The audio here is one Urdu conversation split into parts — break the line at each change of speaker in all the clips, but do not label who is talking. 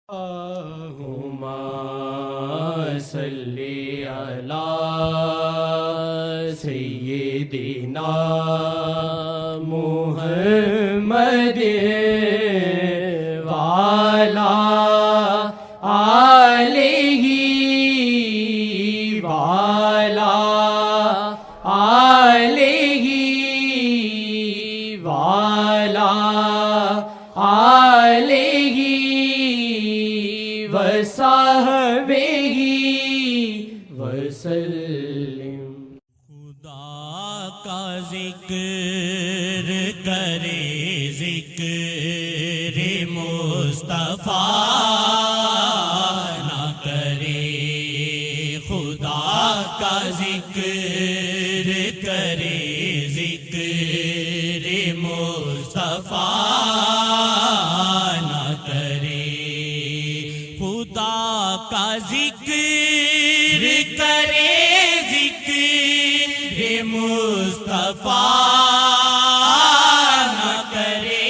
اللہم صلی علی سیدنا محمد وعلی آلہ وعلی آلہ وعلی آلہ وصحبہ وسلم۔
خدا کا ذکر کرے ذکر مصطفیٰ نہ کرے، خدا کا ذکر کرے ذکر مصطفیٰ نہ کرے، خدا کا ذکر کرے ذکر مصطفیٰ نہ کرے،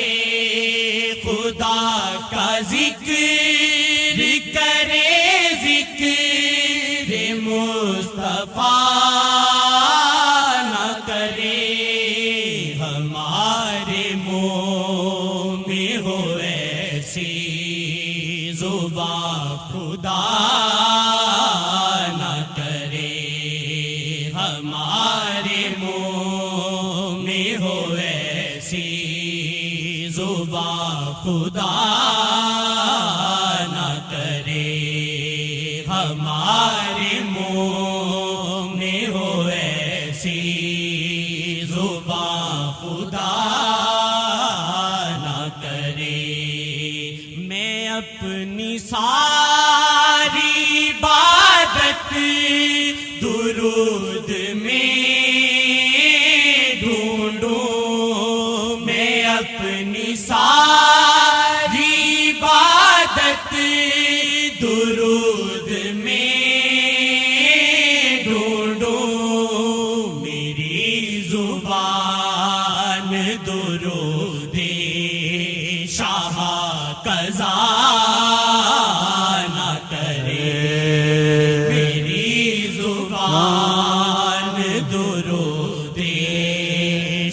خدا کا ذکر کرے ذکر مصطفیٰ نہ کرے، ہمارے منہ میں ہو ایسی زبان خدا نہ کرے، ہمارے منہ میں ہو ایسی زبان خدا نہ کرے، ہمارے منہ میں ہو ایسی زبان خدا نہ کرے۔ میں اپنی ساری عبادت درود میں ڈھونڈوں، میں اپنی ساری عبادت درود میں ڈھونڈوں، میری زبان درود شاہ قضا نہ کرے، میری زبان درود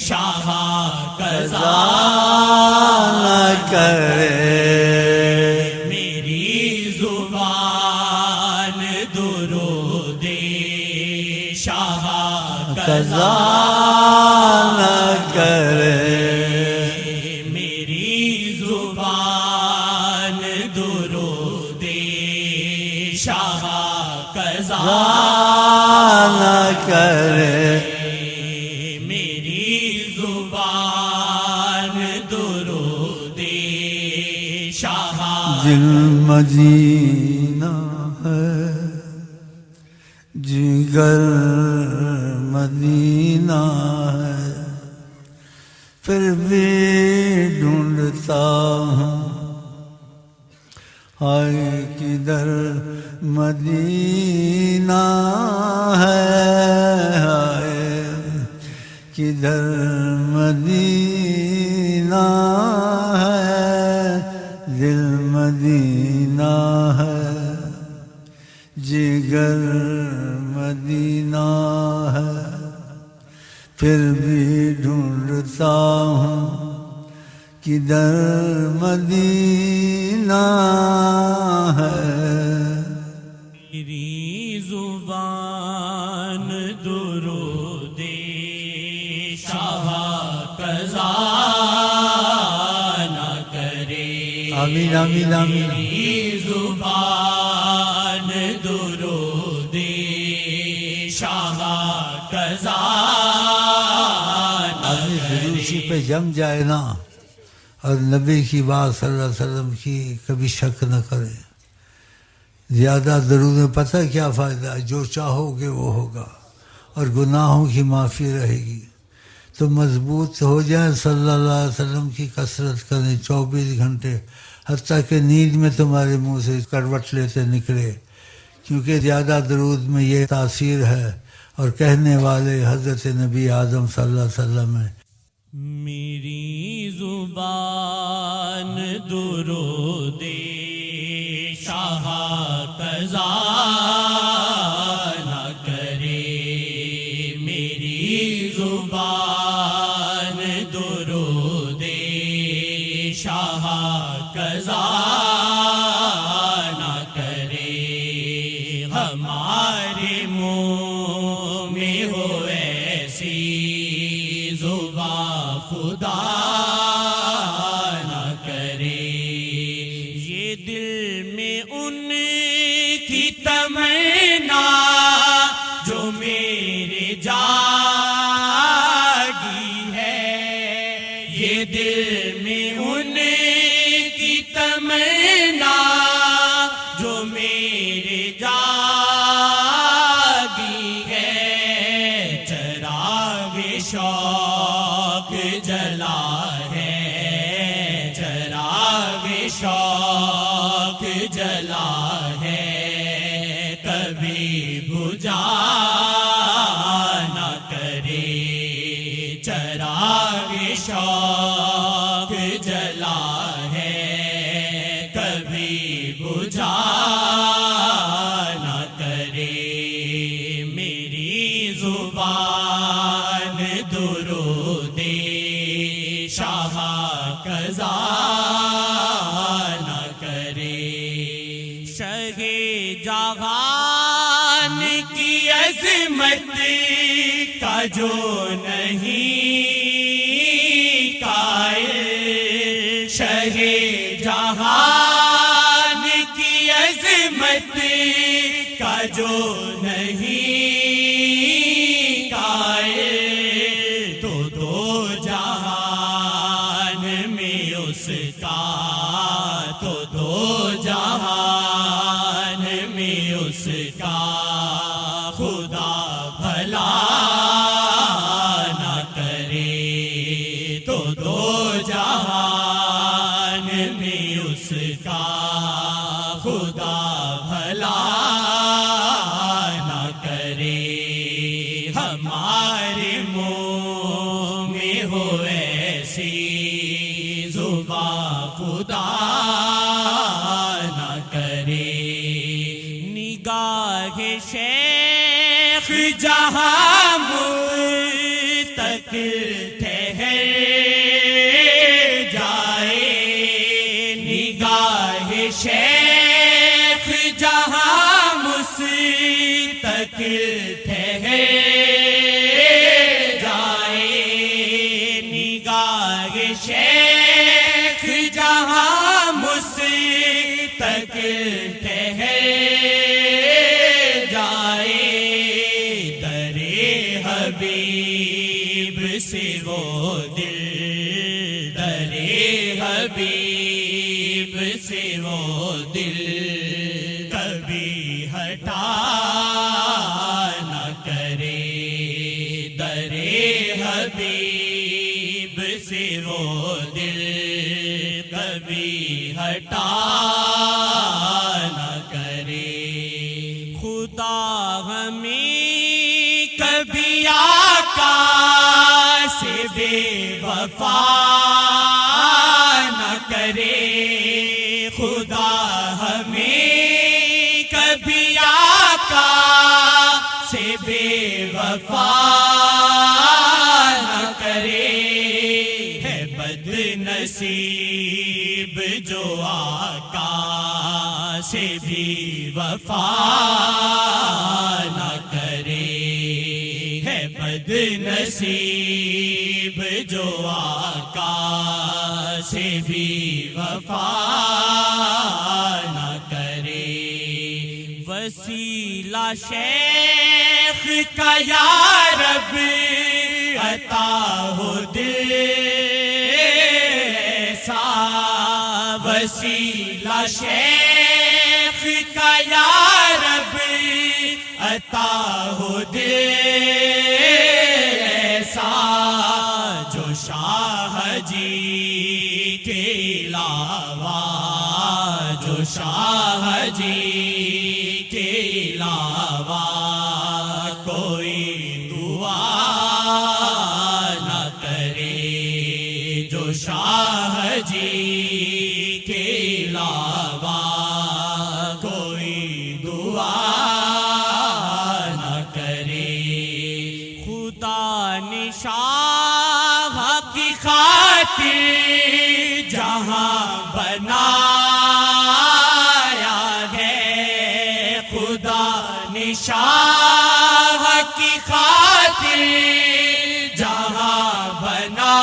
شاہ قضا
نہ کرے،
میری زبان درود شاہ قضا
نہ کرے،
میری زبان درود شاہ قضا
نہ کرے،
میری زبان درود شاہ
دل مدینہ ہے جگر مدینہ ہے، پھر بھی ڈھونڈتا ہوں ہائے کدھر مدینہ ہے، ہائے کدھر مدینہ ہے، دل مدینہ ہے جگر مدینہ ہے، پھر بھی ڈھونڈتا ہوں کدھر مدینہ ہے۔
میری زبان درود شاہ قضا نہ کرے،
آمین آمین آمین۔
میری زبان درود شاہ قضا نہ
آدمی
کرے،
فروشی پہ جم جائے نا اور نبی کی بات صلی اللہ علیہ وسلم کی کبھی شک نہ کرے، زیادہ درود میں پتہ کیا فائدہ ہے، جو چاہو گے وہ ہوگا اور گناہوں کی معافی رہے گی، تو مضبوط ہو جائیں، صلی اللہ علیہ وسلم کی کثرت کریں 24 گھنٹے، حتیٰ کہ نیند میں تمہارے منہ سے کروٹ لیتے نکلے، کیونکہ زیادہ درود میں یہ تاثیر ہے، اور کہنے والے حضرت نبی اعظم صلی اللہ علیہ وسلم ہیں۔
میری زبان درود قضا نہ کرے میری زبان درود شاہ قضا نہ کرے ہمارے منہ میں ہو ایسی زبان خدا نہ کرے یہ دل میں ان کی تمنا جو میرے جاگی ہے یہ دل میں ان کی تمنا جو میرے جاگی ہے چراغ شوق جلا ہے چراغ شوق جلا ہے کبھی بجھا نہ کرے چراغ شوق جلا ہے کبھی بجھا نہ کرے میری زبان درود شاہ قضا نہ کرے شہ جہان کی عظمت کا جو نہیں قائل شہ جہان کی عظمت کا جو نہیں قائل تو دو جہان میں اس کا تو دو جہان میں اس کا خدا بھلا نہ کرے تو دو جہان میں اس کا خدا بھلا نہ کرے ہمارے منہ میں ہو ایسی زبان خدا نہ کرے نگاہ شیخ جہاں مستقل ٹھہر جائے نگاہ شیخ جہاں مستقل ٹھہر جائے نگاہ شیخ جہاں مستقل ٹھہر جائے درے حبیب سے وہ دل درے حبیب سے وہ دل کبھی ہٹا نہ کرے درے حبیب سے وہ دل کبھی ہٹا نہ کرے خدا ہمیں کبھی آقا سے بے وفا نہ کرے خدا ہمیں کبھی آقا سے بے وفا نہ کرے ہے بد نصیب جو آقا سے بھی وفا نہ کرے ہے بد نصیب جو آقا سے بھی وفا نہ کرے وسیلہ شیخ کا یا رب عطا ہو دل ایسا وسیلہ شیخ کا یا رب عطا ہو دل ایسا جو شاہ جی کے علاوہ جو شاہ جی کے علاوہ کوئی دعا نہ کرے جو شاہ جی کے علاوہ خدا نشاں کی خاطر جہاں بنایا ہے، خدا نشاں کی خاطر جہاں بنایا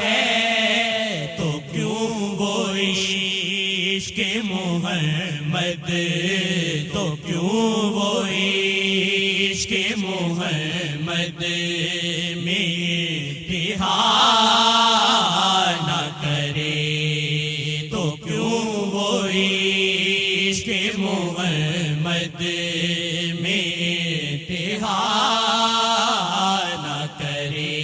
ہے، تو کیوں وہ عشق محمد، تو کیوں وہ عشق محمد میں اتحاد نہ کرے، تو کیوں وہ عشق محمد میں اتحاد نہ کرے،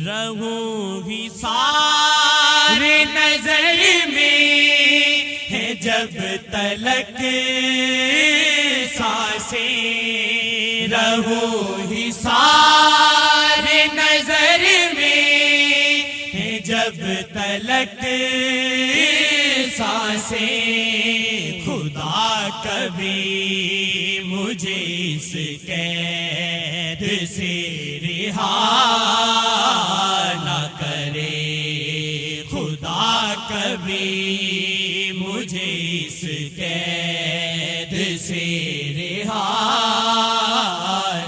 رہوں ہی سارے نظر میں ہے جب تلک سانسیں، رہوں ہی سارے نظر میں ہے جب تلک سانسیں، خدا کبھی مجھے اس قید سے رہا نہ کرے، خدا کبھی مجھے اس قید سے رہا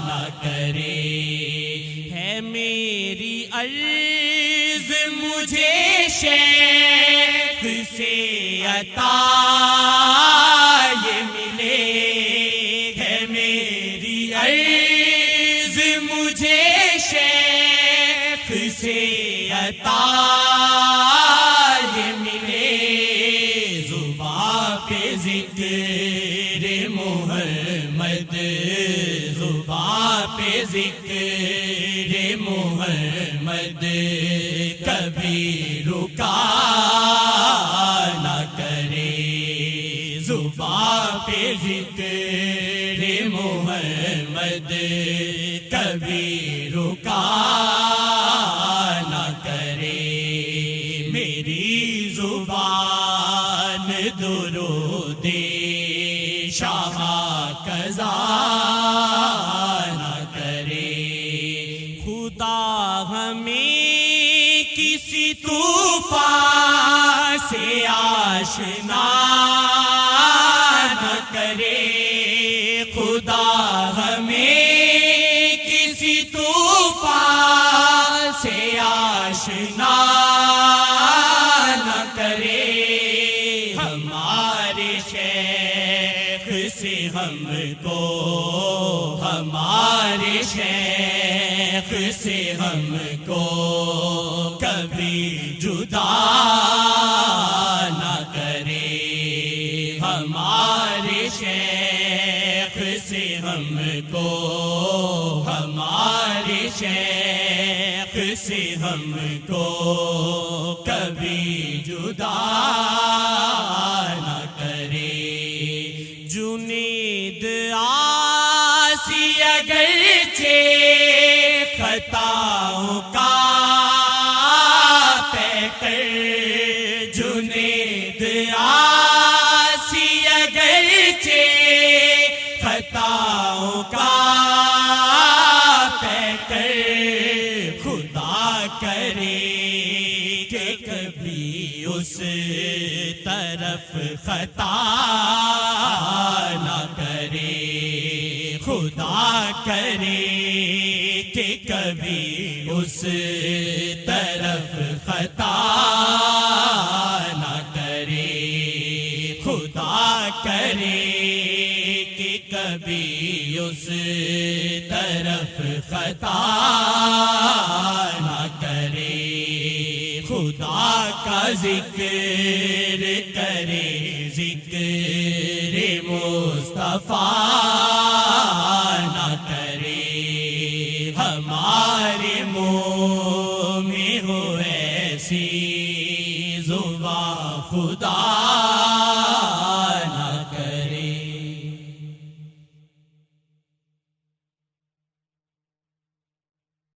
نہ کرے، ہے میری عرض مجھے شیخ سے عطا یہ ملے، ہے میری عرض مجھے شیخ سے عطا یہ ملے، زباں پہ ذکر محمد، زباں پہ ذکر محمد کبھی رکا نہ کرے، زباں پہ ذکر محمد کبھی رکا نہ کرے، میری زبان درود شاہ قضا نہ کرے، خدا ہمیں کسی طوفان سے آشنا نہ کرے، خدا ہمیں کسی طوفان سے آشنا نہ کرے، ہمارے شیخ سے ہم کو، ہمارے شیخ سے ہم کو کبھی جدا نہ کرے، ہمارے شیخ سے ہم کو، ہمارے شیخ سے ہم کو کبھی جدا نہ کرے، جنید آسی اگرچہ خطاؤں کا پیکر، جنید آسی اگرچہ خطاؤں کا پیکر، خدا کرے کہ کبھی اس طرف خطا نہ کرے، خدا کرے کہ کبھی اس طرف خطا نہ کرے، خدا کرے کہ کبھی اس طرف خطا نہ کرے، خدا کا ذکر کرے، ذکر مصطفیٰ نہ کرے، ہمارے